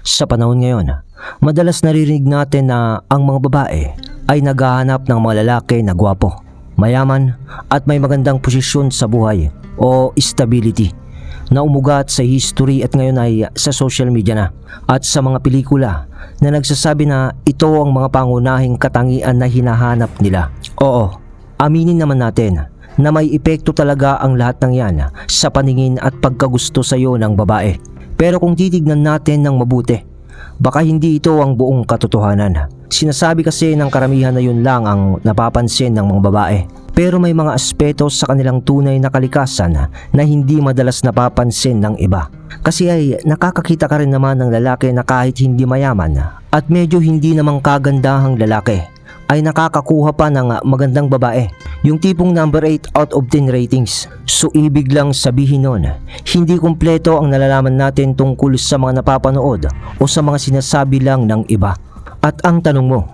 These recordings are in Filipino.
Sa panahon ngayon, madalas naririnig natin na ang mga babae ay naghahanap ng mga lalaki na gwapo, mayaman at may magandang posisyon sa buhay o stability na umugat sa history at ngayon ay sa social media na at sa mga pelikula na nagsasabi na ito ang mga pangunahing katangian na hinahanap nila. Oo, aminin naman natin na may epekto talaga ang lahat ng yan sa paningin at pagkagusto sa iyo ng babae. Pero kung titignan natin ng mabuti, baka hindi ito ang buong katotohanan. Sinasabi kasi ng karamihan na yun lang ang napapansin ng mga babae. Pero may mga aspeto sa kanilang tunay na kalikasan na hindi madalas napapansin ng iba. Kasi ay nakakakita ka rin naman ng lalaki na kahit hindi mayaman at medyo hindi namang kagandahang lalaki ay nakakakuha pa ng magandang babae. Yung tipong number 8 out of 10 ratings. So ibig lang sabihin nun, hindi kumpleto ang nalalaman natin tungkol sa mga napapanood o sa mga sinasabi lang ng iba. At ang tanong mo,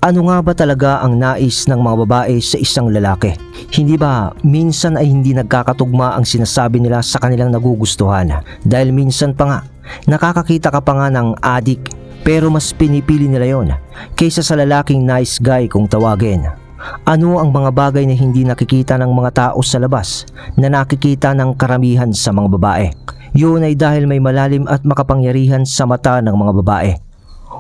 ano nga ba talaga ang nais ng mga babae sa isang lalaki? Hindi ba minsan ay hindi nagkakatugma ang sinasabi nila sa kanilang nagugustuhan? Dahil minsan pa nga, nakakakita ka pa nga ng adik pero mas pinipili nila yon kaysa sa lalaking nice guy kung tawagin. Ano ang mga bagay na hindi nakikita ng mga tao sa labas na nakikita ng karamihan sa mga babae? Yun ay dahil may malalim at makapangyarihan sa mata ng mga babae.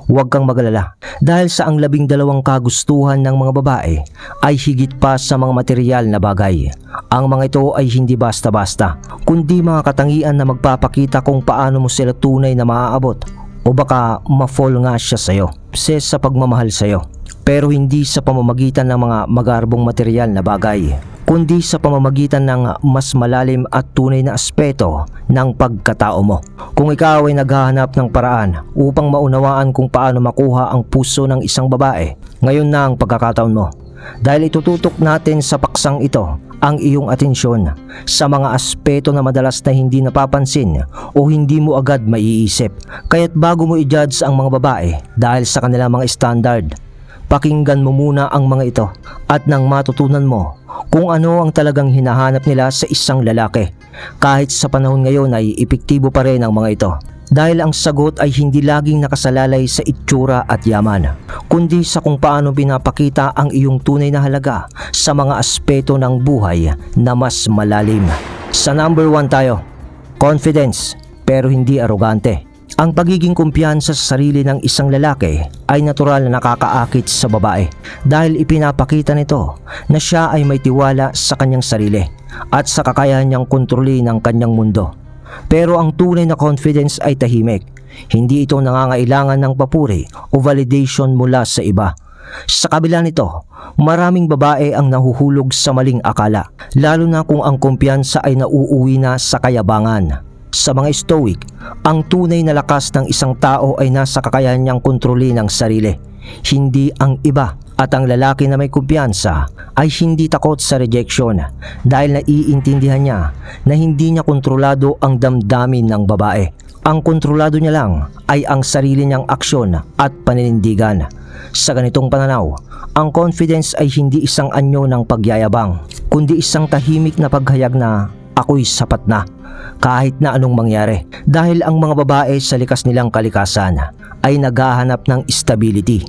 Huwag kang magalala dahil sa ang 12 kagustuhan ng mga babae ay higit pa sa mga material na bagay. Ang mga ito ay hindi basta-basta kundi mga katangian na magpapakita kung paano mo sila tunay na maaabot o baka ma-fall nga siya sa'yo sa pagmamahal sa'yo. Pero hindi sa pamamagitan ng mga magarbong material na bagay, kundi sa pamamagitan ng mas malalim at tunay na aspeto ng pagkatao mo. Kung ikaw ay naghahanap ng paraan upang maunawaan kung paano makuha ang puso ng isang babae, ngayon na ang pagkakataon mo. Dahil itututok natin sa paksang ito ang iyong atensyon sa mga aspeto na madalas na hindi napapansin o hindi mo agad maiisip. Kaya't bago mo i-judge ang mga babae dahil sa kanilang mga standard, pakinggan mo muna ang mga ito at nang matutunan mo kung ano ang talagang hinahanap nila sa isang lalaki. Kahit sa panahon ngayon ay epektibo pa rin ang mga ito. Dahil ang sagot ay hindi laging nakasalalay sa itsura at yaman, kundi sa kung paano pinapakita ang iyong tunay na halaga sa mga aspeto ng buhay na mas malalim. Sa number 1 tayo, confidence pero hindi arogante. Ang pagiging kumpiyansa sa sarili ng isang lalaki ay natural na nakakaakit sa babae dahil ipinapakita nito na siya ay may tiwala sa kanyang sarili at sa kakayahan niyang kontrolin ang kanyang mundo. Pero ang tunay na confidence ay tahimik. Hindi ito nangangailangan ng papuri o validation mula sa iba. Sa kabila nito, maraming babae ang nahuhulog sa maling akala, lalo na kung ang kumpiyansa ay nauuwi na sa kayabangan. Sa mga stoic, ang tunay na lakas ng isang tao ay nasa kakayahan niyang kontrolin ang sarili, hindi ang iba. At ang lalaki na may kumpiyansa ay hindi takot sa rejection dahil naiintindihan niya na hindi niya kontrolado ang damdamin ng babae. Ang kontrolado niya lang ay ang sarili niyang aksyon at paninindigan. Sa ganitong pananaw, ang confidence ay hindi isang anyo ng pagyayabang, kundi isang tahimik na paghayag na ako'y sapat na kahit na anong mangyari. Dahil ang mga babae sa likas nilang kalikasan ay naghahanap ng stability.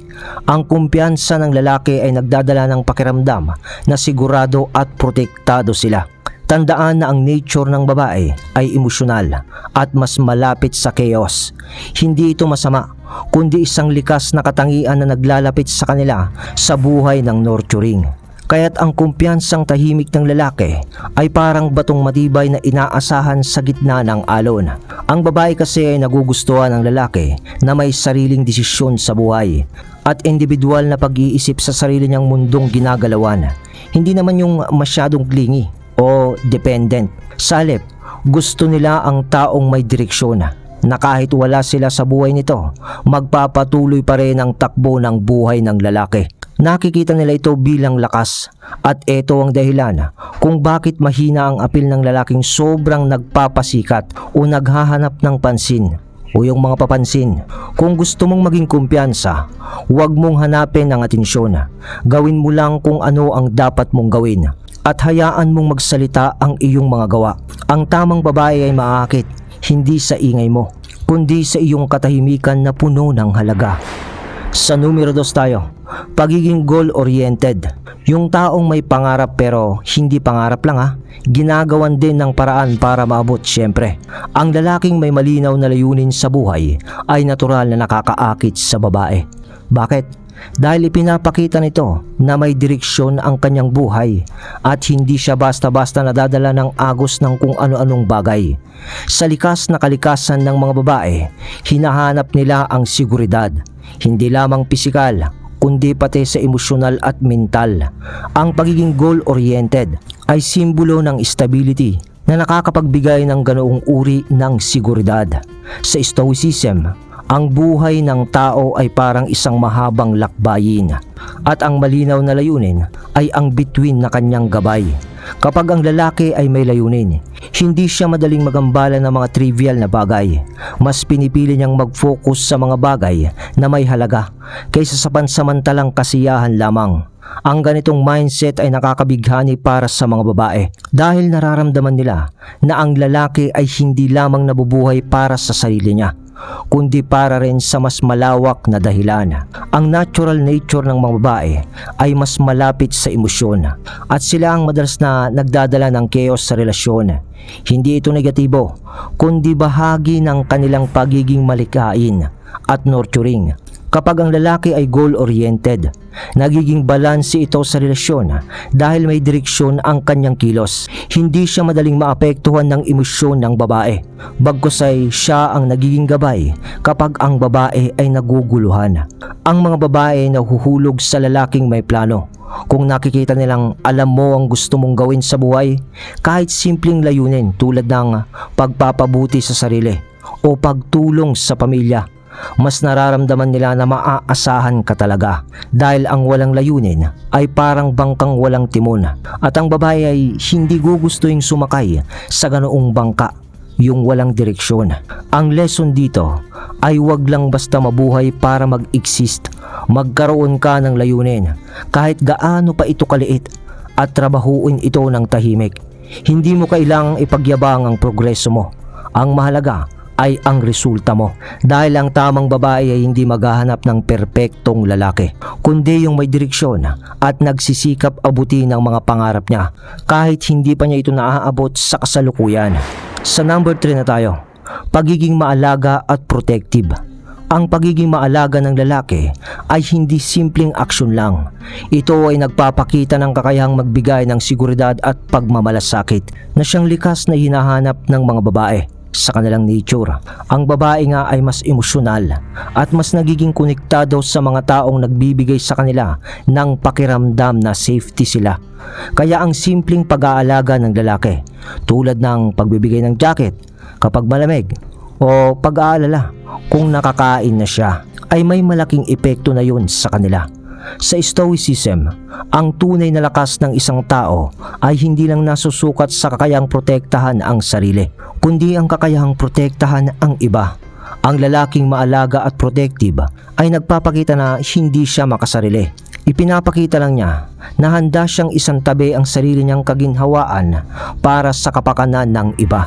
Ang kumpiyansa ng lalaki ay nagdadala ng pakiramdam na sigurado at protektado sila. Tandaan na ang nature ng babae ay emosyonal at mas malapit sa chaos. Hindi ito masama, kundi isang likas na katangian na naglalapit sa kanila sa buhay ng nurturing. Kaya't ang kumpiyansang tahimik ng lalaki ay parang batong matibay na inaasahan sa gitna ng alon. Ang babae kasi ay nagugustuhan ng lalaki na may sariling desisyon sa buhay at individual na pag-iisip sa sarili niyang mundong ginagalawan. Hindi naman yung masyadong clingy o dependent. Sa halip, gusto nila ang taong may direksyon na kahit wala sila sa buhay nito, magpapatuloy pa rin ang takbo ng buhay ng lalaki. Nakikita nila ito bilang lakas at ito ang dahilan kung bakit mahina ang apil ng lalaking sobrang nagpapasikat o naghahanap ng pansin o yung mga papansin. Kung gusto mong maging kumpiyansa, huwag mong hanapin ang atensyon. Gawin mo lang kung ano ang dapat mong gawin at hayaan mong magsalita ang iyong mga gawa. Ang tamang babae ay maakit, hindi sa ingay mo, kundi sa iyong katahimikan na puno ng halaga. Sa numero 2 tayo, pagiging goal-oriented. Yung taong may pangarap pero hindi pangarap lang ginagawan din ng paraan para maabot syempre. Ang lalaking may malinaw na layunin sa buhay ay natural na nakakaakit sa babae. Bakit? Dahil ipinapakita nito na may direksyon ang kanyang buhay at hindi siya basta-basta nadadala ng agos ng kung ano-anong bagay. Sa likas na kalikasan ng mga babae, hinahanap nila ang seguridad, hindi lamang pisikal kundi pati sa emosyonal at mental. Ang pagiging goal-oriented ay simbolo ng stability na nakakapagbigay ng ganoong uri ng seguridad. Sa Stoicism, ang buhay ng tao ay parang isang mahabang lakbayin at ang malinaw na layunin ay ang bituin na kanyang gabay. Kapag ang lalaki ay may layunin, hindi siya madaling magambala ng mga trivial na bagay. Mas pinipili niyang mag-focus sa mga bagay na may halaga kaysa sa pansamantalang kasiyahan lamang. Ang ganitong mindset ay nakakabighani para sa mga babae dahil nararamdaman nila na ang lalaki ay hindi lamang nabubuhay para sa sarili niya, kundi para rin sa mas malawak na dahilan. Ang natural nature ng mga babae ay mas malapit sa emosyon at sila ang madalas na nagdadala ng chaos sa relasyon. Hindi ito negatibo, kundi bahagi ng kanilang pagiging malikhain at nurturing. Kapag ang lalaki ay goal-oriented, nagiging balanse ito sa relasyon dahil may direksyon ang kanyang kilos. Hindi siya madaling maapektuhan ng emosyon ng babae, bagkus ay siya ang nagiging gabay kapag ang babae ay naguguluhan. Ang mga babae na nahuhulog sa lalaking may plano. Kung nakikita nilang alam mo ang gusto mong gawin sa buhay, kahit simpleng layunin tulad ng pagpapabuti sa sarili o pagtulong sa pamilya, mas nararamdaman nila na maaasahan ka talaga dahil ang walang layunin ay parang bangkang walang timon at ang babae ay hindi gugustuhin sumakay sa ganoong bangka, yung walang direksyon. Ang lesson dito ay wag lang basta mabuhay para mag-exist. Magkaroon ka ng layunin kahit gaano pa ito kaliit at trabahuin ito ng tahimik. Hindi mo kailangang ipagyabang ang progreso mo. Ang mahalaga ay ang resulta mo, dahil ang tamang babae ay hindi maghahanap ng perpektong lalaki, kundi yung may direksyon at nagsisikap abutin ang mga pangarap niya kahit hindi pa niya ito naaabot sa kasalukuyan. Sa number 3 na tayo, pagiging maalaga at protective. Ang pagiging maalaga ng lalaki ay hindi simpleng aksyon lang. Ito ay nagpapakita ng kakayahang magbigay ng seguridad at pagmamalasakit na siyang likas na hinahanap ng mga babae. Sa kanilang nature, ang babae nga ay mas emosyonal at mas nagiging konektado sa mga taong nagbibigay sa kanila ng pakiramdam na safety sila. Kaya ang simpleng pag-aalaga ng lalaki, tulad ng pagbibigay ng jacket kapag malamig o pag-aalala kung nakakain na siya, ay may malaking epekto na yun sa kanila. Sa Stoicism, ang tunay na lakas ng isang tao ay hindi lang nasusukat sa kakayahang protektahan ang sarili, kundi ang kakayahang protektahan ang iba. Ang lalaking maalaga at protective ay nagpapakita na hindi siya makasarili. Ipinapakita lang niya na handa siyang isantabi ang sarili niyang kaginhawaan para sa kapakanan ng iba.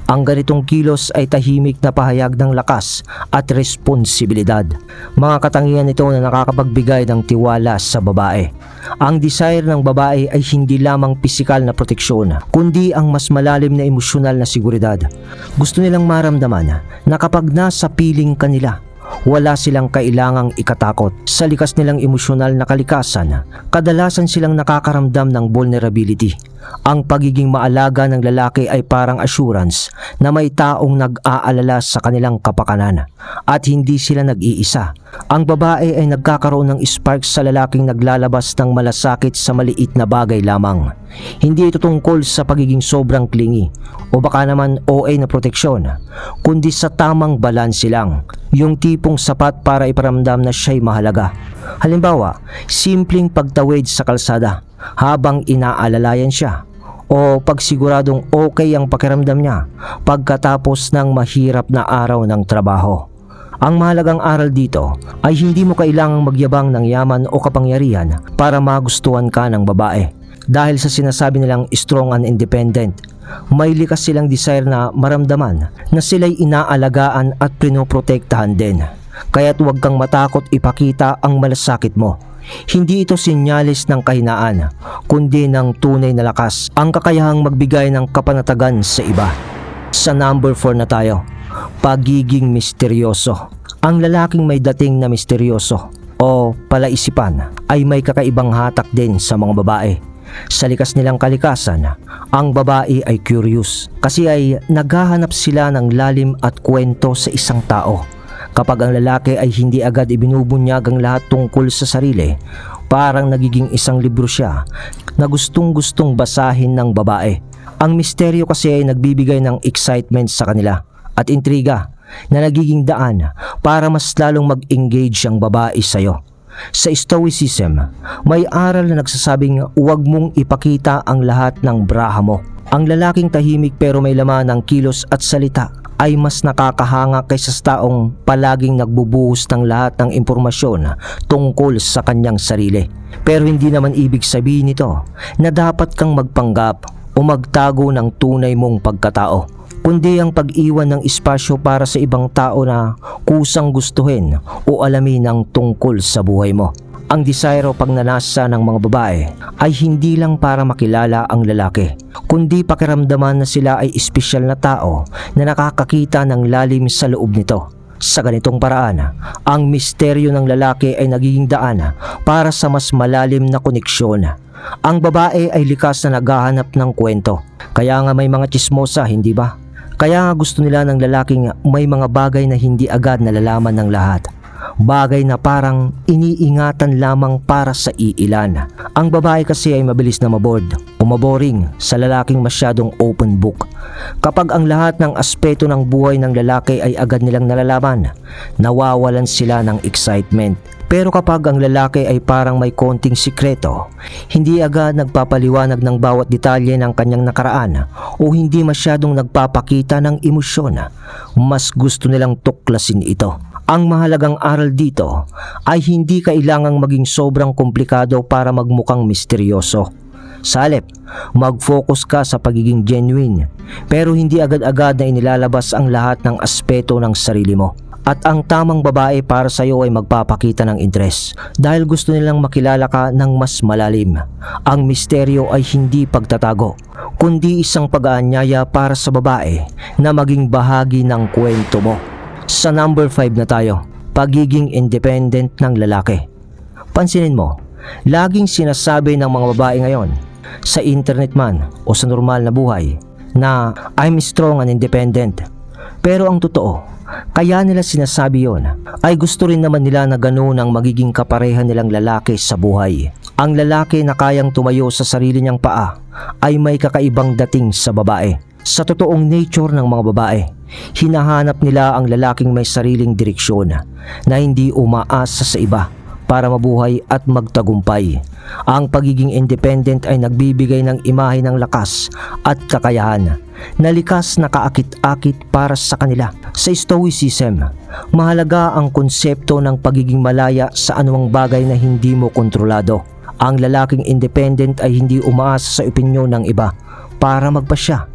Ang ganitong kilos ay tahimik na pahayag ng lakas at responsibilidad. Mga katangian nito na nakakapagbigay ng tiwala sa babae. Ang desire ng babae ay hindi lamang pisikal na proteksyon, kundi ang mas malalim na emosyonal na seguridad. Gusto nilang maramdaman na kapag nasa piling kanila, wala silang kailangang ikatakot. Sa likas nilang emosyonal na kalikasan, kadalasan silang nakakaramdam ng vulnerability. Ang pagiging maalaga ng lalaki ay parang assurance na may taong nag-aalala sa kanilang kapakanan at hindi sila nag-iisa. Ang babae ay nagkakaroon ng spark sa lalaking naglalabas ng malasakit sa maliit na bagay lamang. Hindi ito tungkol sa pagiging sobrang clingy o baka naman OA na proteksyon, kundi sa tamang balanse lang. Yung tipong sapat para iparamdam na siya'y mahalaga. Halimbawa, simpleng pagtawid sa kalsada habang inaalalayan siya, o pagsiguradong okay ang pakiramdam niya pagkatapos ng mahirap na araw ng trabaho. Ang mahalagang aral dito ay hindi mo kailangang magyabang ng yaman o kapangyarihan para magustuhan ka ng babae. Dahil sa sinasabi nilang strong and independent, may likas silang desire na maramdaman na sila'y inaalagaan at pinoprotektahan din. Kaya't huwag kang matakot ipakita ang malasakit mo. Hindi ito sinyalis ng kahinaan, kundi ng tunay na lakas, ang kakayahang magbigay ng kapanatagan sa iba. Sa number 4 na tayo, pagiging misteryoso. Ang lalaking may dating na misteryoso o palaisipan ay may kakaibang hatak din sa mga babae. Sa likas nilang kalikasan, ang babae ay curious kasi ay naghahanap sila ng lalim at kwento sa isang tao. Kapag ang lalaki ay hindi agad ibinubunyag ang lahat tungkol sa sarili, parang nagiging isang libro siya na gustong-gustong basahin ng babae. Ang misteryo kasi ay nagbibigay ng excitement sa kanila at intriga na nagiging daan para mas lalong mag-engage ang babae sa'yo. Sa Stoicism, may aral na nagsasabing huwag mong ipakita ang lahat ng braha mo. Ang lalaking tahimik pero may laman ng kilos at salita ay mas nakakahanga kaysa sa taong palaging nagbubuhos ng lahat ng impormasyon tungkol sa kanyang sarili. Pero hindi naman ibig sabihin nito na dapat kang magpanggap o magtago ng tunay mong pagkatao, kundi ang pag-iwan ng espasyo para sa ibang tao na kusang gustuhin o alamin ang tungkol sa buhay mo. Ang desire o pagnanasa ng mga babae ay hindi lang para makilala ang lalaki, kundi pakiramdaman na sila ay espesyal na tao na nakakakita ng lalim sa loob nito. Sa ganitong paraan, ang misteryo ng lalaki ay nagiging daan para sa mas malalim na koneksyon. Ang babae ay likas na naghahanap ng kwento, kaya nga may mga tsismosa, hindi ba? Kaya nga gusto nila ng lalaking may mga bagay na hindi agad nalalaman ng lahat. Bagay na parang iniingatan lamang para sa iilan. Ang babae kasi ay mabilis na mabored o maboring sa lalaking masyadong open book. Kapag ang lahat ng aspeto ng buhay ng lalaki ay agad nilang nalalaman, nawawalan sila ng excitement. Pero kapag ang lalaki ay parang may konting sikreto, hindi agad nagpapaliwanag ng bawat detalye ng kanyang nakaraan o hindi masyadong nagpapakita ng emosyon, mas gusto nilang tuklasin ito. Ang mahalagang aral dito ay hindi kailangang maging sobrang komplikado para magmukhang misteryoso. Sa halip, mag-focus ka sa pagiging genuine, pero hindi agad-agad na inilalabas ang lahat ng aspeto ng sarili mo. At ang tamang babae para sa iyo ay magpapakita ng interes dahil gusto nilang makilala ka ng mas malalim. Ang misteryo ay hindi pagtatago, kundi isang pag-aanyaya para sa babae na maging bahagi ng kwento mo. Sa number 5 na tayo, pagiging independent ng lalaki. Pansinin mo, laging sinasabi ng mga babae ngayon, sa internet man o sa normal na buhay, na I'm strong and independent. Pero ang totoo, kaya nila sinasabi yon ay gusto rin naman nila na ganoon ang magiging kapareha nilang lalaki sa buhay. Ang lalaki na kayang tumayo sa sarili niyang paa ay may kakaibang dating sa babae. Sa totoong nature ng mga babae, hinahanap nila ang lalaking may sariling direksyon na hindi umaasa sa iba para mabuhay at magtagumpay. Ang pagiging independent ay nagbibigay ng imahe ng lakas at kakayahan na likas na kaakit-akit para sa kanila. Sa Stoicism, mahalaga ang konsepto ng pagiging malaya sa anumang bagay na hindi mo kontrolado. Ang lalaking independent ay hindi umaasa sa opinyon ng iba para magpasya.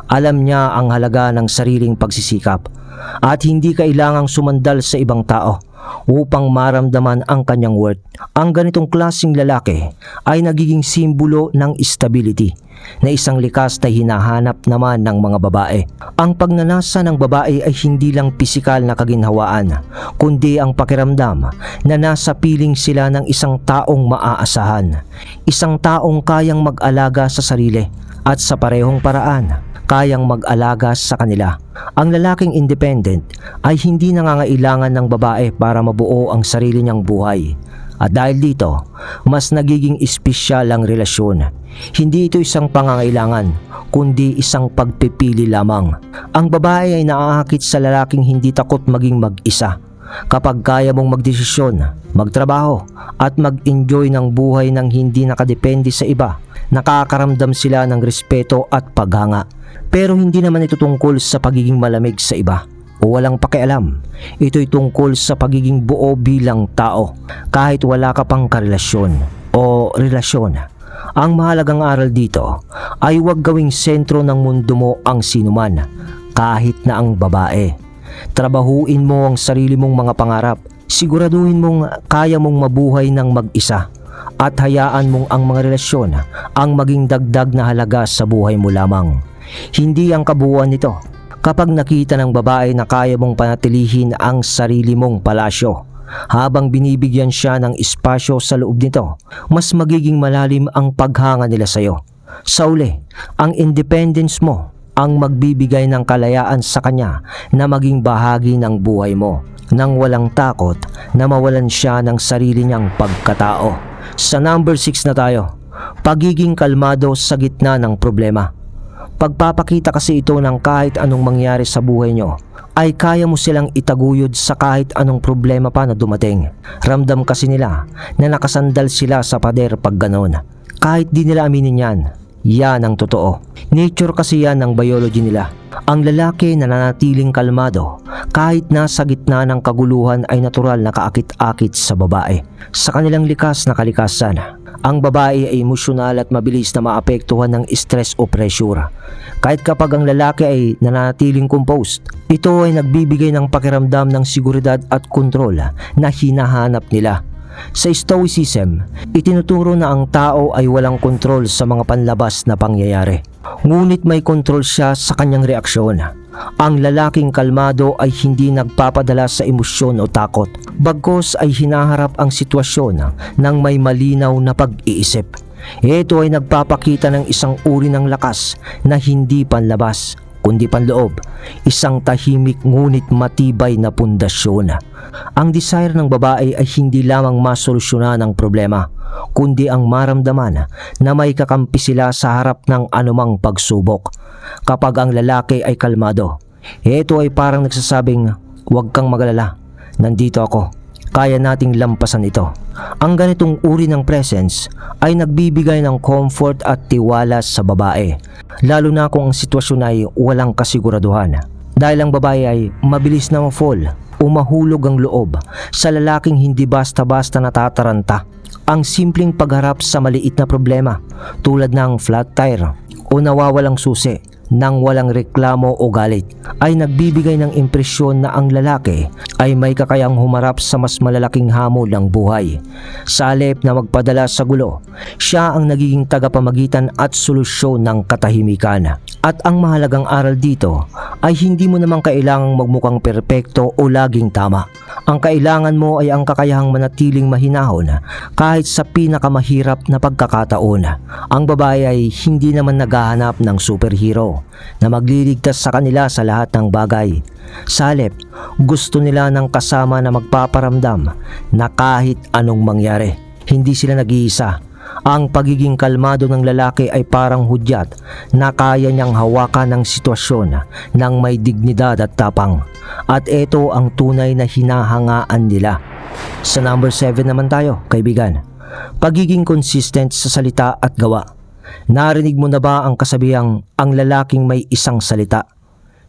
Alam niya ang halaga ng sariling pagsisikap at hindi kailangang sumandal sa ibang tao upang maramdaman ang kanyang worth. Ang ganitong klaseng lalaki ay nagiging simbolo ng stability na isang likas na hinahanap naman ng mga babae. Ang pagnanasa ng babae ay hindi lang pisikal na kaginhawaan, kundi ang pakiramdam na nasa piling sila ng isang taong maaasahan, isang taong kayang mag-alaga sa sarili at sa parehong paraan kayang mag-alaga sa kanila. Ang lalaking independent ay hindi nangangailangan ng babae para mabuo ang sarili niyang buhay. At dahil dito, mas nagiging espesyal ang relasyon. Hindi ito isang pangangailangan, kundi isang pagpipili lamang. Ang babae ay naaakit sa lalaking hindi takot maging mag-isa. Kapag kaya mong magdesisyon, magtrabaho at mag-enjoy ng buhay ng hindi nakadepende sa iba, nakakaramdam sila ng respeto at paghanga. Pero hindi naman ito tungkol sa pagiging malamig sa iba o walang pakialam. Ito'y tungkol sa pagiging buo bilang tao kahit wala ka pang karelasyon o relasyon. Ang mahalagang aral dito ay huwag gawing sentro ng mundo mo ang sinuman, kahit na ang babae. Trabahuin mo ang sarili mong mga pangarap. Siguraduhin mong kaya mong mabuhay ng mag-isa at hayaan mong ang mga relasyon ang maging dagdag na halaga sa buhay mo lamang. Hindi ang kabuuan nito. Kapag nakita ng babae na kaya mong panatilihin ang sarili mong palasyo habang binibigyan siya ng espasyo sa loob nito, mas magiging malalim ang paghanga nila sa iyo. Sa uli, ang independence mo ang magbibigay ng kalayaan sa kanya na maging bahagi ng buhay mo nang walang takot na mawalan siya ng sarili niyang pagkatao. Sa number 6 na tayo, pagiging kalmado sa gitna ng problema. Pagpapakita kasi ito ng kahit anong mangyari sa buhay nyo, ay kaya mo silang itaguyod sa kahit anong problema pa na dumating. Ramdam kasi nila na nakasandal sila sa pader pag ganon. Kahit di nila aminin yan, yan ang totoo. Nature kasi yan ng biology nila. Ang lalaki na nanatiling kalmado kahit nasa gitna ng kaguluhan ay natural na kaakit-akit sa babae. Sa kanilang likas na kalikasan, ang babae ay emosyonal at mabilis na maapektuhan ng stress o pressure. Kahit kapag ang lalaki ay nananatiling composed, ito ay nagbibigay ng pakiramdam ng seguridad at kontrol na hinahanap nila. Sa Stoicism, itinuturo na ang tao ay walang kontrol sa mga panlabas na pangyayari. Ngunit may kontrol siya sa kanyang reaksyon. Ang lalaking kalmado ay hindi nagpapadala sa emosyon o takot, bagkus ay hinaharap ang sitwasyon ng may malinaw na pag-iisip. Ito ay nagpapakita ng isang uri ng lakas na hindi panlabas, kundi panloob, isang tahimik ngunit matibay na pundasyon. Ang desire ng babae ay hindi lamang masolusyonan ang problema, kundi ang maramdaman na may kakampi sila sa harap ng anumang pagsubok. Kapag ang lalaki ay kalmado, ito ay parang nagsasabing, huwag kang magalala, nandito ako, kaya nating lampasan ito. Ang ganitong uri ng presence ay nagbibigay ng comfort at tiwala sa babae, lalo na kung ang sitwasyon ay walang kasiguraduhan. Dahil ang babae ay mabilis na ma-fall o mahulog ang loob sa lalaking hindi basta-basta natataranta. Ang simpleng pagharap sa maliit na problema tulad ng flat tire o nawawalang susi nang walang reklamo o galit ay nagbibigay ng impresyon na ang lalaki ay may kakayang humarap sa mas malalaking hamon ng buhay. Sa halip na magpadala sa gulo, siya ang nagiging tagapamagitan at solusyon ng katahimikan. At ang mahalagang aral dito ay hindi mo naman kailangang magmukhang perpekto o laging tama. Ang kailangan mo ay ang kakayahang manatiling mahinahon kahit sa pinakamahirap na pagkakataon. Ang babae ay hindi naman naghahanap ng superhero na magliligtas sa kanila sa lahat ng bagay. Sa halip, gusto nila ng kasama na magpaparamdam na kahit anong mangyari, hindi sila nag-iisa. Ang pagiging kalmado ng lalaki ay parang hudyat na kaya niyang hawakan ng sitwasyon ng may dignidad at tapang. At ito ang tunay na hinahangaan nila. Sa number 7 naman tayo, kaibigan. Pagiging consistent sa salita at gawa. Narinig mo na ba ang kasabihang ang lalaking may isang salita,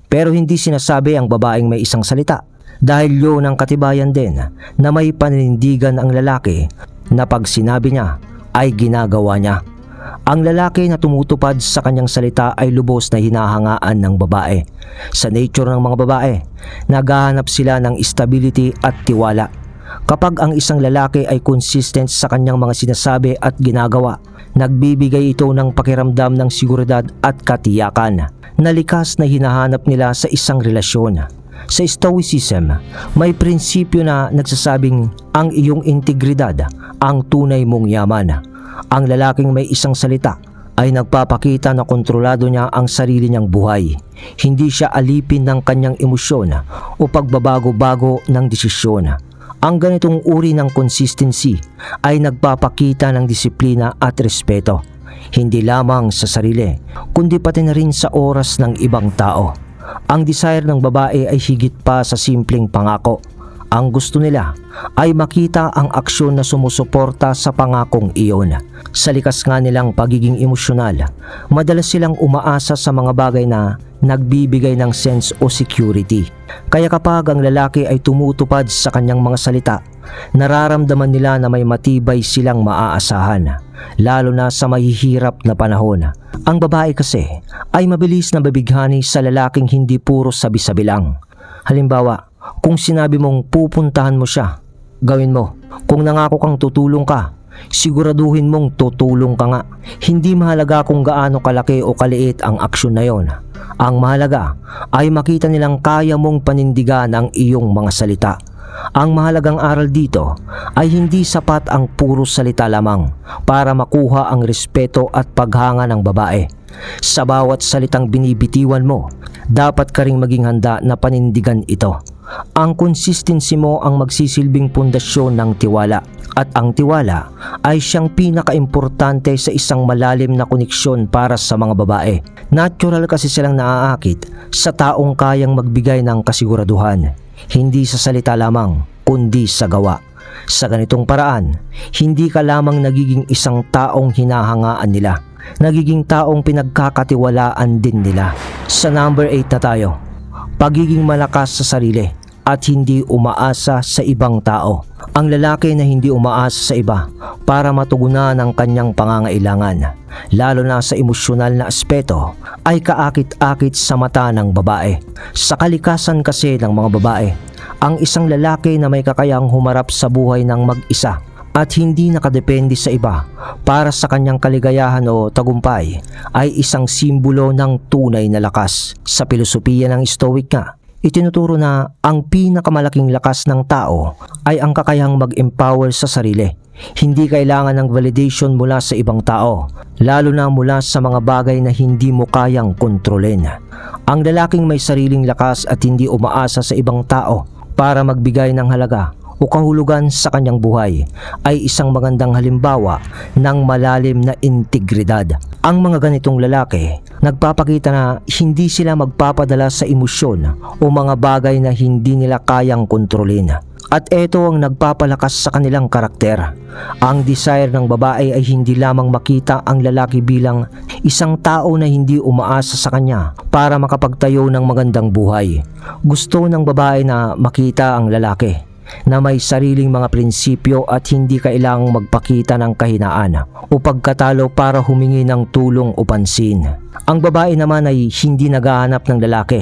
pero hindi sinasabi ang babaeng may isang salita? Dahil yun ang katibayan din na may paninindigan ang lalaki na pag sinabi niya ay ginagawa niya. Ang lalaki na tumutupad sa kanyang salita ay lubos na hinahangaan ng babae. Sa nature ng mga babae, naghahanap sila ng stability at tiwala. Kapag ang isang lalaki ay consistent sa kanyang mga sinasabi at ginagawa, nagbibigay ito ng pakiramdam ng seguridad at katiyakan na likas na hinahanap nila sa isang relasyon. Sa Stoicism, may prinsipyo na nagsasabing ang iyong integridad ang tunay mong yaman. Ang lalaking may isang salita ay nagpapakita na kontrolado niya ang sarili niyang buhay. Hindi siya alipin ng kanyang emosyon o pagbabago-bago ng desisyon. Ang ganitong uri ng consistency ay nagpapakita ng disiplina at respeto, hindi lamang sa sarili, kundi pati na rin sa oras ng ibang tao. Ang desire ng babae ay higit pa sa simpleng pangako. Ang gusto nila ay makita ang aksyon na sumusuporta sa pangakong iyon. Sa likas nga nilang pagiging emosyonal, madalas silang umaasa sa mga bagay na nagbibigay ng sense o security. Kaya kapag ang lalaki ay tumutupad sa kanyang mga salita, nararamdaman nila na may matibay silang maaasahan, lalo na sa mahihirap na panahon. Ang babae kasi ay mabilis na babighani sa lalaking hindi puro sabi-sabi lang. Halimbawa, kung sinabi mong pupuntahan mo siya, gawin mo. Kung nangako kang tutulong ka, siguraduhin mong tutulong ka nga. Hindi mahalaga kung gaano kalaki o kaliit ang aksyon na yon. Ang mahalaga ay makita nilang kaya mong panindigan ang iyong mga salita. Ang mahalagang aral dito ay hindi sapat ang puro salita lamang para makuha ang respeto at paghanga ng babae. Sa bawat salitang binibitiwan mo, dapat ka ring maging handa na panindigan ito. Ang consistency mo ang magsisilbing pundasyon ng tiwala, at ang tiwala ay siyang pinakaimportante sa isang malalim na koneksyon para sa mga babae. Natural kasi silang naaakit sa taong kayang magbigay ng kasiguraduhan, hindi sa salita lamang kundi sa gawa. Sa ganitong paraan, hindi ka lamang nagiging isang taong hinahangaan nila, nagiging taong pinagkakatiwalaan din nila. Sa number 8 na tayo, pagiging malakas sa sarili at hindi umaasa sa ibang tao. Ang lalaki na hindi umaasa sa iba para matugunan ang kanyang pangangailangan, lalo na sa emosyonal na aspeto, ay kaakit-akit sa mata ng babae. Sa kalikasan kasi ng mga babae, ang isang lalaki na may kakayang humarap sa buhay ng mag-isa at hindi nakadepende sa iba para sa kanyang kaligayahan o tagumpay ay isang simbolo ng tunay na lakas. Sa pilosopiya ng Stoic nga, itinuturo na ang pinakamalaking lakas ng tao ay ang kakayahang mag-empower sa sarili. Hindi kailangan ng validation mula sa ibang tao, lalo na mula sa mga bagay na hindi mo kayang kontrolin. Ang lalaking may sariling lakas at hindi umaasa sa ibang tao para magbigay ng halaga o kahulugan sa kanyang buhay ay isang magandang halimbawa ng malalim na integridad. Ang mga ganitong lalaki nagpapakita na hindi sila magpapadala sa emosyon o mga bagay na hindi nila kayang kontrolin. At ito ang nagpapalakas sa kanilang karakter. Ang desire ng babae ay hindi lamang makita ang lalaki bilang isang tao na hindi umaasa sa kanya para makapagtayo ng magandang buhay. Gusto ng babae na makita ang lalaki na may sariling mga prinsipyo at hindi kailangang magpakita ng kahinaan o pagkatalo para humingi ng tulong o pansin. Ang babae naman ay hindi naghahanap ng lalaki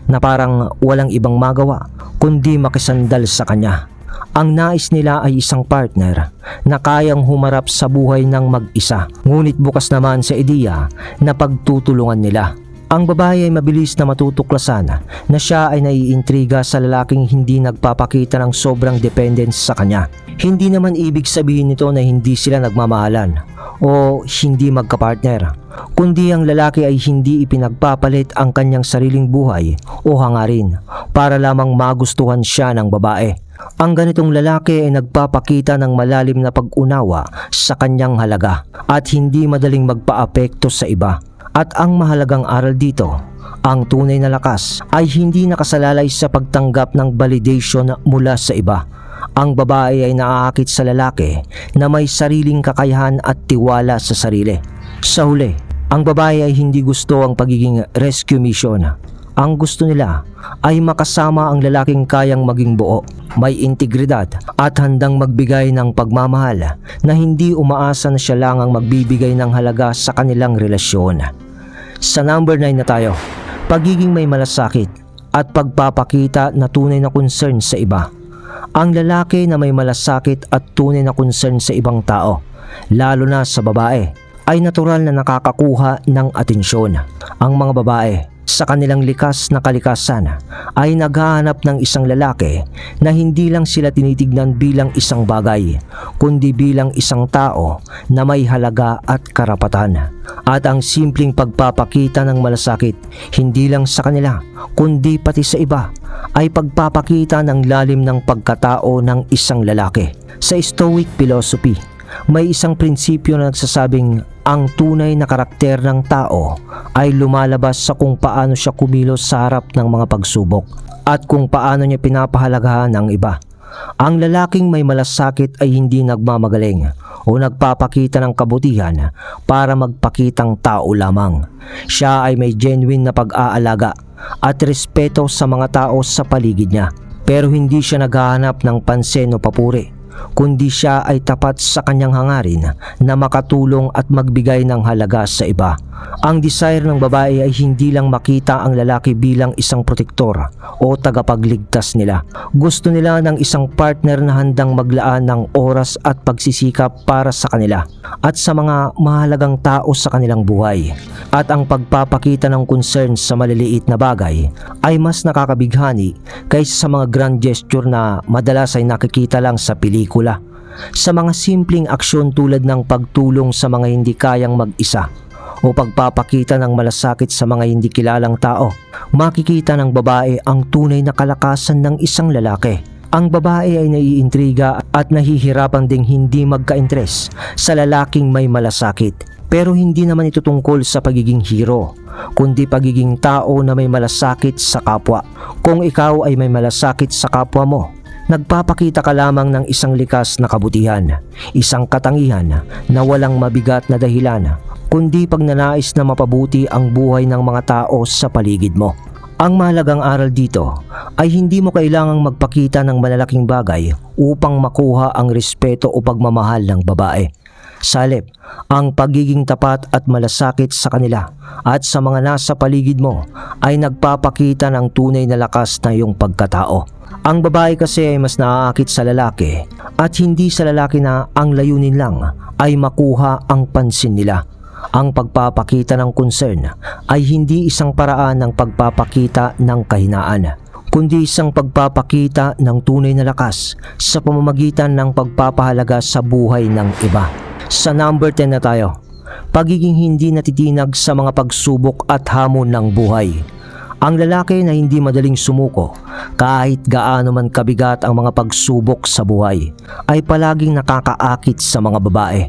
na parang walang ibang magawa kundi makisandal sa kanya. Ang nais nila ay isang partner na kayang humarap sa buhay ng mag-isa, ngunit bukas naman sa ideya na pagtutulungan nila. Ang babae ay mabilis na matutuklasan na siya ay naiintriga sa lalaking hindi nagpapakita ng sobrang dependence sa kanya. Hindi naman ibig sabihin nito na hindi sila nagmamahalan o hindi magkapartner, kundi ang lalaki ay hindi ipinagpapalit ang kanyang sariling buhay o hangarin para lamang magustuhan siya ng babae. Ang ganitong lalaki ay nagpapakita ng malalim na pag-unawa sa kanyang halaga at hindi madaling magpaapekto sa iba. At ang mahalagang aral dito, ang tunay na lakas ay hindi nakasalalay sa pagtanggap ng validation mula sa iba. Ang babae ay naaakit sa lalaki na may sariling kakayahan at tiwala sa sarili. Sa huli, ang babae ay hindi gusto ang pagiging rescue mission. Ang gusto nila ay makasama ang lalaking kayang maging buo, may integridad at handang magbigay ng pagmamahal na hindi umaasa na siya lang ang magbibigay ng halaga sa kanilang relasyon. Sa number 9 na tayo, pagiging may malasakit at pagpapakita na tunay na concern sa iba. Ang lalaki na may malasakit at tunay na concern sa ibang tao, lalo na sa babae, ay natural na nakakakuha ng atensyon. Ang mga babae sa kanilang likas na kalikasan ay naghahanap ng isang lalaki na hindi lang sila tinitignan bilang isang bagay, kundi bilang isang tao na may halaga at karapatan. At ang simpleng pagpapakita ng malasakit hindi lang sa kanila kundi pati sa iba ay pagpapakita ng lalim ng pagkatao ng isang lalaki. Sa Stoic philosophy, may isang prinsipyo na nagsasabing ang tunay na karakter ng tao ay lumalabas sa kung paano siya kumilos sa harap ng mga pagsubok at kung paano niya pinapahalagahan ang iba. Ang lalaking may malasakit ay hindi nagmamagaling o nagpapakita ng kabutihan para magpakitang tao lamang. Siya ay may genuine na pag-aalaga at respeto sa mga tao sa paligid niya. Pero hindi siya naghahanap ng pansin o papuri, kundi siya ay tapat sa kanyang hangarin na makatulong at magbigay ng halaga sa iba. Ang desire ng babae ay hindi lang makita ang lalaki bilang isang protektor o tagapagligtas nila. Gusto nila ng isang partner na handang maglaan ng oras at pagsisikap para sa kanila at sa mga mahalagang tao sa kanilang buhay. At ang pagpapakita ng concern sa maliliit na bagay ay mas nakakabighani kaysa sa mga grand gesture na madalas ay nakikita lang sa pelikula. Sa mga simpleng aksyon tulad ng pagtulong sa mga hindi kayang mag-isa o pagpapakita ng malasakit sa mga hindi kilalang tao, makikita ng babae ang tunay na kalakasan ng isang lalaki. Ang babae ay naiintriga at nahihirapan ding hindi magka-interes sa lalaking may malasakit. Pero hindi naman ito tungkol sa pagiging hero, kundi pagiging tao na may malasakit sa kapwa. Kung ikaw ay may malasakit sa kapwa mo, nagpapakita ka lamang ng isang likas na kabutihan, isang katangian na walang mabigat na dahilan, kundi pagnanais na mapabuti ang buhay ng mga tao sa paligid mo. Ang mahalagang aral dito ay hindi mo kailangang magpakita ng malalaking bagay upang makuha ang respeto o pagmamahal ng babae. Salip, ang pagiging tapat at malasakit sa kanila at sa mga nasa paligid mo ay nagpapakita ng tunay na lakas na iyong pagkatao. Ang babae kasi ay mas naaakit sa lalaki at hindi sa lalaki na ang layunin lang ay makuha ang pansin nila. Ang pagpapakita ng concern ay hindi isang paraan ng pagpapakita ng kahinaan, kundi isang pagpapakita ng tunay na lakas sa pamamagitan ng pagpapahalaga sa buhay ng iba. Sa number 10 na tayo, pagiging hindi natitinag sa mga pagsubok at hamon ng buhay. Ang lalaki na hindi madaling sumuko kahit gaano man kabigat ang mga pagsubok sa buhay ay palaging nakakaakit sa mga babae.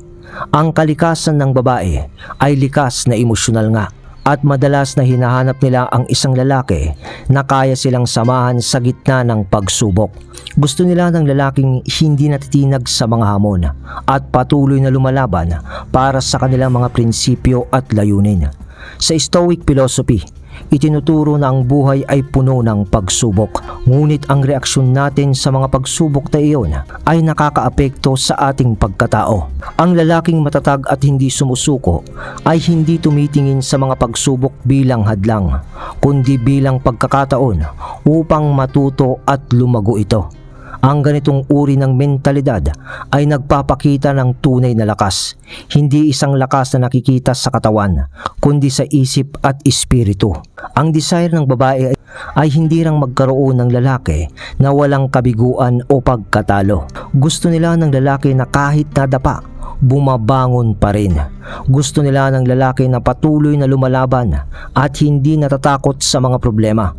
Ang kalikasan ng babae ay likas na emosyonal nga at madalas na hinahanap nila ang isang lalaki na kaya silang samahan sa gitna ng pagsubok. Gusto nila ng lalaking hindi natitinag sa mga hamon at patuloy na lumalaban para sa kanilang mga prinsipyo at layunin. Sa Stoic philosophy, itinuturo na ang buhay ay puno ng pagsubok. Ngunit ang reaksyon natin sa mga pagsubok na iyon ay nakakaapekto sa ating pagkatao. Ang lalaking matatag at hindi sumusuko ay hindi tumitingin sa mga pagsubok bilang hadlang, kundi bilang pagkakataon upang matuto at lumago ito. Ang ganitong uri ng mentalidad ay nagpapakita ng tunay na lakas, hindi isang lakas na nakikita sa katawan, kundi sa isip at espiritu. Ang desire ng babae ay hindi lang magkaroon ng lalaki na walang kabiguan o pagkatalo. Gusto nila ng lalaki na kahit nadapa, bumabangon pa rin. Gusto nila ng lalaki na patuloy na lumalaban at hindi natatakot sa mga problema.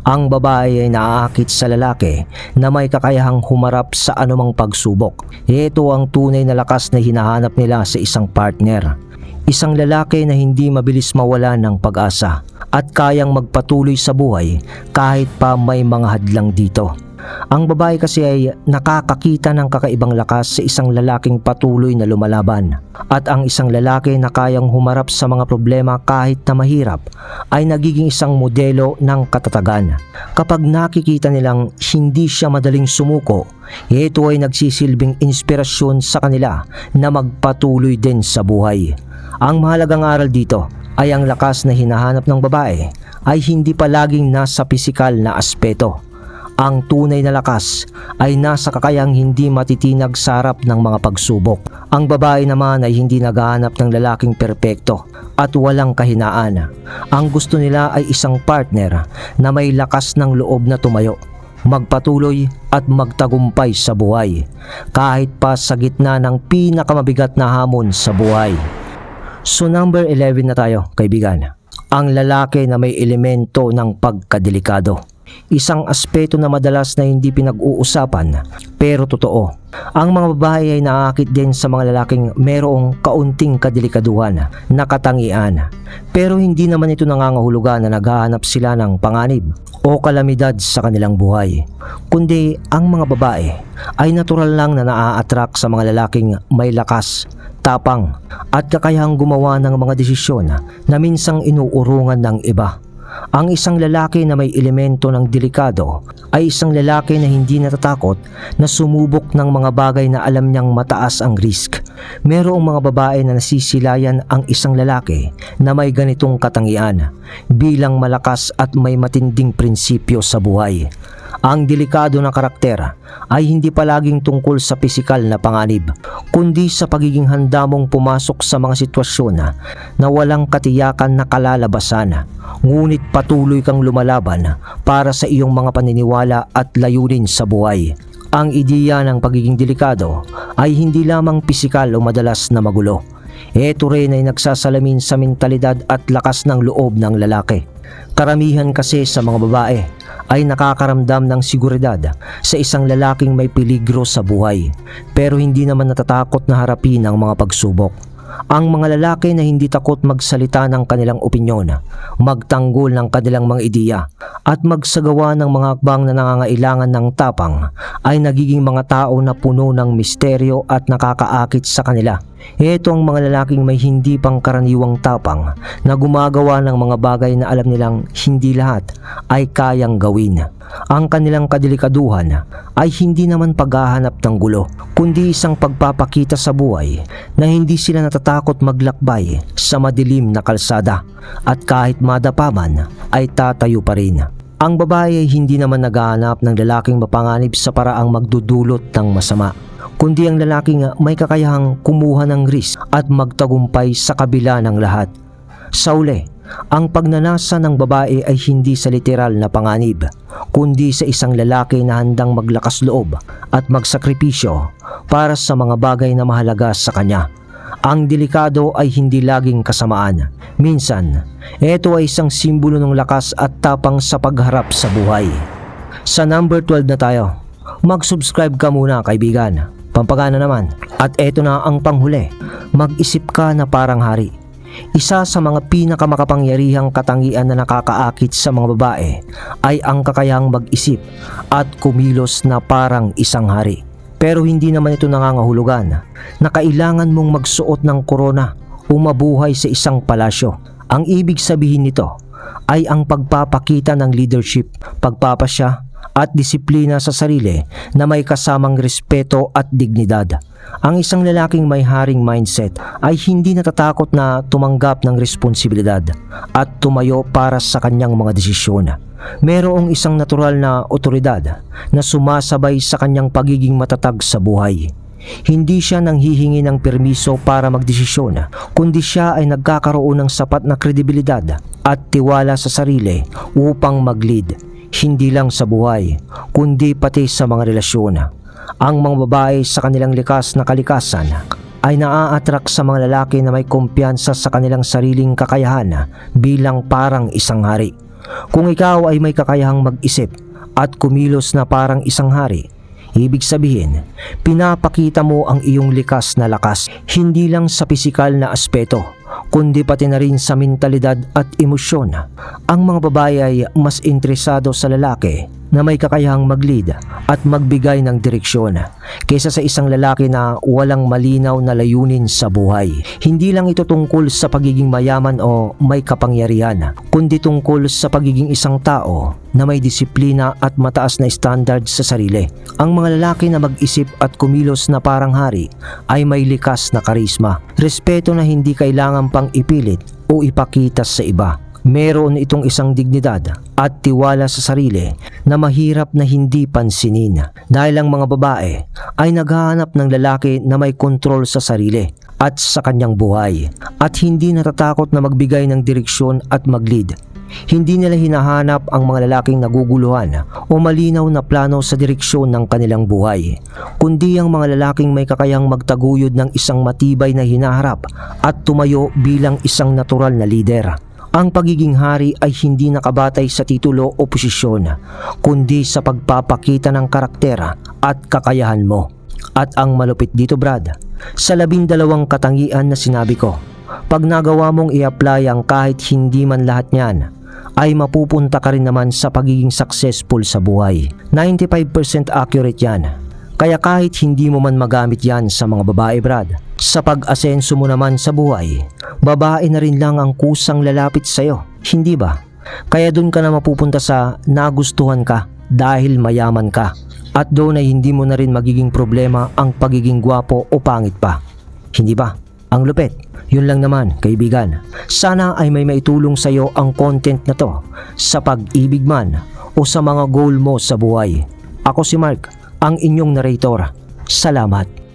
Ang babae ay naaakit sa lalaki na may kakayahang humarap sa anumang pagsubok. Ito ang tunay na lakas na hinahanap nila sa isang partner. Isang lalaki na hindi mabilis mawala ng pag-asa at kayang magpatuloy sa buhay kahit pa may mga hadlang dito. Ang babae kasi ay nakakakita ng kakaibang lakas sa isang lalaking patuloy na lumalaban. At ang isang lalaki na kayang humarap sa mga problema kahit na mahirap ay nagiging isang modelo ng katatagan. Kapag nakikita nilang hindi siya madaling sumuko, ito ay nagsisilbing inspirasyon sa kanila na magpatuloy din sa buhay. Ang mahalagang aral dito ay ang lakas na hinahanap ng babae ay hindi palaging nasa pisikal na aspeto. Ang tunay na lakas ay nasa kakayang hindi matitinag sa harap ng mga pagsubok. Ang babae naman ay hindi naghahanap ng lalaking perpekto at walang kahinaan. Ang gusto nila ay isang partner na may lakas ng loob na tumayo, magpatuloy at magtagumpay sa buhay, kahit pa sa gitna ng pinakamabigat na hamon sa buhay. So number 11 na tayo, kaibigan. Ang lalaki na may elemento ng pagkadelikado. Isang aspeto na madalas na hindi pinag-uusapan pero totoo. Ang mga babae ay naaakit din sa mga lalaking mayroong kaunting kadelikaduhan na katangian. Pero hindi naman ito nangangahulugan na naghahanap sila ng panganib o kalamidad sa kanilang buhay. Kundi ang mga babae ay natural lang na naa-attract sa mga lalaking may lakas, tapang at kakayahang gumawa ng mga desisyon na minsang inuurungan ng iba. Ang isang lalaki na may elemento ng delikado ay isang lalaki na hindi natatakot na sumubok ng mga bagay na alam niyang mataas ang risk. Merong mga babae na nasisilayan ang isang lalaki na may ganitong katangian bilang malakas at may matinding prinsipyo sa buhay. Ang delikado na karakter ay hindi palaging tungkol sa pisikal na panganib, kundi sa pagiging handa mong pumasok sa mga sitwasyon na walang katiyakan na kalalabasan, ngunit patuloy kang lumalaban para sa iyong mga paniniwala at layunin sa buhay. Ang ideya ng pagiging delikado ay hindi lamang pisikal o madalas na magulo. Ito rin ay nagsasalamin sa mentalidad at lakas ng loob ng lalaki. Karamihan kasi sa mga babae ay nakakaramdam ng seguridad sa isang lalaking may peligro sa buhay, pero hindi naman natatakot na harapin ang mga pagsubok. Ang mga lalaki na hindi takot magsalita ng kanilang opinyon, magtanggol ng kanilang mga ideya at magsagawa ng mga hakbang na nangangailangan ng tapang ay nagiging mga tao na puno ng misteryo at nakakaakit sa kanila. Ito ang mga lalaking may hindi pangkaraniwang tapang na gumagawa ng mga bagay na alam nilang hindi lahat ay kayang gawin. Ang kanilang kadelikaduhan ay hindi naman paghahanap ng gulo, kundi isang pagpapakita sa buhay na hindi sila natatakot maglakbay sa madilim na kalsada at kahit madapa man ay tatayo pa rin. Ang babae ay hindi naman naghahanap ng lalaking mapanganib sa paraang magdudulot ng masama, kundi ang lalaking may kakayahang kumuha ng risk at magtagumpay sa kabila ng lahat. Sa uli, ang pagnanasa ng babae ay hindi sa literal na panganib, kundi sa isang lalaki na handang maglakas loob at magsakripisyo para sa mga bagay na mahalaga sa kanya. Ang delikado ay hindi laging kasamaan. Minsan, ito ay isang simbolo ng lakas at tapang sa pagharap sa buhay. Sa number 12 na tayo. Mag-subscribe ka muna, kaibigan. Pampagana naman. At eto na ang panghuli. Mag-isip ka na parang hari. Isa sa mga pinakamakapangyarihang katangian na nakakaakit sa mga babae ay ang kakayahang mag-isip at kumilos na parang isang hari. Pero hindi naman ito nangangahulugan na kailangan mong magsuot ng korona o mabuhay sa isang palasyo. Ang ibig sabihin nito ay ang pagpapakita ng leadership, pagpapasya at disiplina sa sarili na may kasamang respeto at dignidad. Ang isang lalaking may haring mindset ay hindi natatakot na tumanggap ng responsibilidad at tumayo para sa kanyang mga desisyon. Mayroong isang natural na otoridad na sumasabay sa kanyang pagiging matatag sa buhay. Hindi siya nanghihingi ng permiso para magdesisyon, kundi siya ay nagkakaroon ng sapat na kredibilidad at tiwala sa sarili upang mag-lead, hindi lang sa buhay, kundi pati sa mga relasyon. Ang mga babae sa kanilang likas na kalikasan ay naa-attract sa mga lalaki na may kumpiyansa sa kanilang sariling kakayahan bilang parang isang hari. Kung ikaw ay may kakayahang mag-isip at kumilos na parang isang hari, ibig sabihin, pinapakita mo ang iyong likas na lakas hindi lang sa pisikal na aspeto, kundi pati na rin sa mentalidad at emosyon. Ang mga babae ay mas interesado sa lalaki na may kakayahang mag-lead at magbigay ng direksyon kaysa sa isang lalaki na walang malinaw na layunin sa buhay. Hindi lang ito tungkol sa pagiging mayaman o may kapangyarihan, kundi tungkol sa pagiging isang tao na may disiplina at mataas na standard sa sarili. Ang mga lalaki na mag-isip at kumilos na parang hari ay may likas na karisma, respeto na hindi kailangan pang ipilit o ipakita sa iba. Meron itong isang dignidad at tiwala sa sarili na mahirap na hindi pansinin, dahil ang mga babae ay naghahanap ng lalaki na may kontrol sa sarili at sa kanyang buhay at hindi natatakot na magbigay ng direksyon at mag-lead. Hindi nila hinahanap ang mga lalaking naguguluhan o malinaw na plano sa direksyon ng kanilang buhay, kundi ang mga lalaking may kakayang magtaguyod ng isang matibay na hinaharap at tumayo bilang isang natural na lider. Ang pagiging hari ay hindi nakabatay sa titulo o posisyon, kundi sa pagpapakita ng karakter at kakayahan mo. At ang malupit dito, Brad, sa 12 katangian na sinabi ko, pag nagawa mong i-apply ang kahit hindi man lahat niyan, ay mapupunta ka rin naman sa pagiging successful sa buhay. 95% accurate yan. Kaya kahit hindi mo man magamit yan sa mga babae, Brad, sa pag-asenso mo naman sa buhay, babae na rin lang ang kusang lalapit sa'yo, hindi ba? Kaya dun ka na mapupunta sa nagustuhan ka dahil mayaman ka. At doon ay hindi mo na rin magiging problema ang pagiging gwapo o pangit pa. Hindi ba? Ang lupit. Yun lang naman, kaibigan. Sana ay may maitulong sa'yo ang content na to sa pag-ibig man o sa mga goal mo sa buhay. Ako si Mark, ang inyong narrator. Salamat.